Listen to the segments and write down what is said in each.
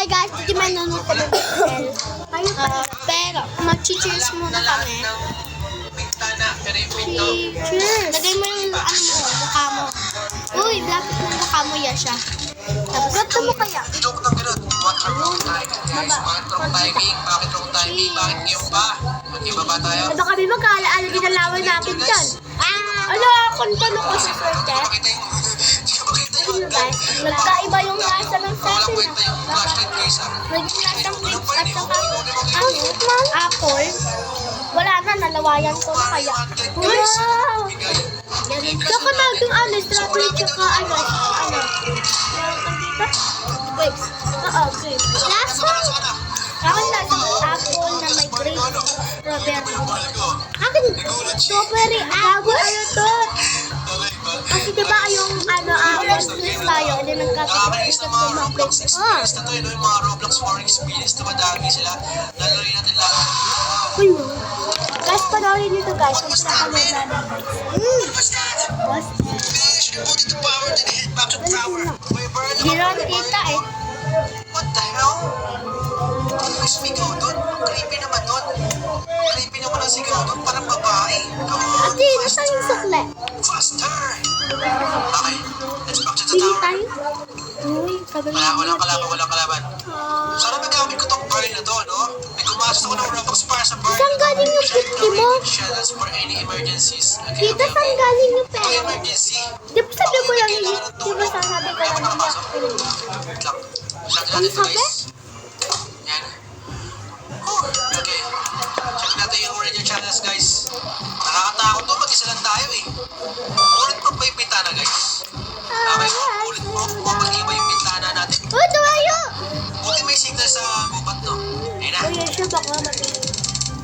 Hi guys, hindi man nanonood ng Excel. Pero, mag-cheers muna kami. Cheers! Lagay mo yung mukha mo. Uy, lapit mo mukha mo, Yasha. Tapos, ba't mo kaya? Joke lang ganun. Bakit wrong timing? Bakit wrong timing? Bakit ngayon ba? Mag-ibaba tayo? Ano kami mag-aala-ala ginalawan natin dyan? Ano, kontono ko sa swerte. Nagkaiba yung lasa ng setting. Naging lasang grapes at saka apple. Wala na, nalawayan ko na kaya. Wow! Saka naging strawberry tsaka grapes. Oo, grapes. Lasa? Akin lasang apple na may grapes. Strawberry. Akin, strawberry apple. Ano to? Kasi diba yung orange juice tayo, hindi Nakakainis nagkakita ng mga Roblox experience na to, yung mga Roblox War experience na madami sila. Lalaroin natin lahat. Uy, guys, panoorin nito guys, kung pinapanood namin guys. Giron tita eh. What the hell? May sigaw doon. Creepy naman doon. Creepy naman ang sigaw doon. Parang babae. Ate, nasa yung sukle? Faster! Okay, let's back to the Pili tower. tayo? Uy, kaganda. Walang kalaban. Sana magamit ko tong burn na to, no? May gumastos ako ng Robux para sa burn. Saan galing yung 50 mo? Shells for any emergencies. Okay, Tita, saan galing yung Ito pera? emergency. Di ba sabi ko lang yun? Di ba sabi ko lang yun? Wait lang. Shut Ang natin to, sabi? guys. Yan. Okay. Check natin yung radio channels, guys. Nakakatakot to. Mag-isa lang tayo, eh. Ulit pa ba yung pintana, guys? Okay, ulit mo. Mag-iba yung pintana natin. Oh, tumayo! Buti may signal sa gubat, no? Ayun na. Uy, siya baka mati.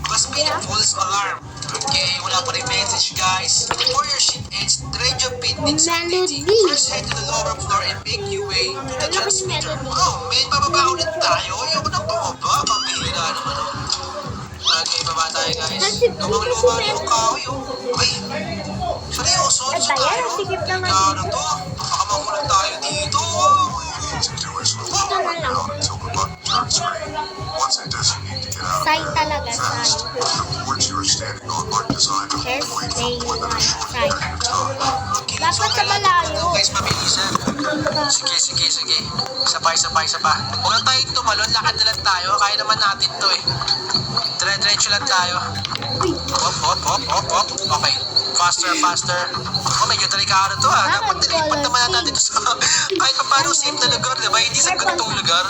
Must be a false alarm. Okay, wala pa rin message, guys. Before your shift ends, the radio pin needs updating. Melody. First, head to the lower floor and make your way to the transmitter. Oh, may bababa ulit tayo. Ayoko na bumaba. Mapihira naman, oh. Okay, baba tayo, guys. Lumang-luma na yung kahoy, oh. Ay, seryoso? At Sa tayo, tayo? sikip naman Ano to? Baka makulong tayo dito. Dito na lang. Once it does, you need to get out of Say there talaga, say. fast. The boards you are standing on are designed to Yes, hold weight say for more than a short say. period of time. Okay, Dapat so sa kailangan malayo. ko, guys, mabilisan. Sige. Sabay. Huwag lang tayong tumalon. Lakad na lang tayo. Kaya naman natin to, eh. Dire-diretso lang tayo. Hop. Okay. Faster. Oh, medyo delikado to, ah. Dapat nilipat naman natin ito sa kahit pa paano safe na lugar, diba? Hindi sa gantong lugar.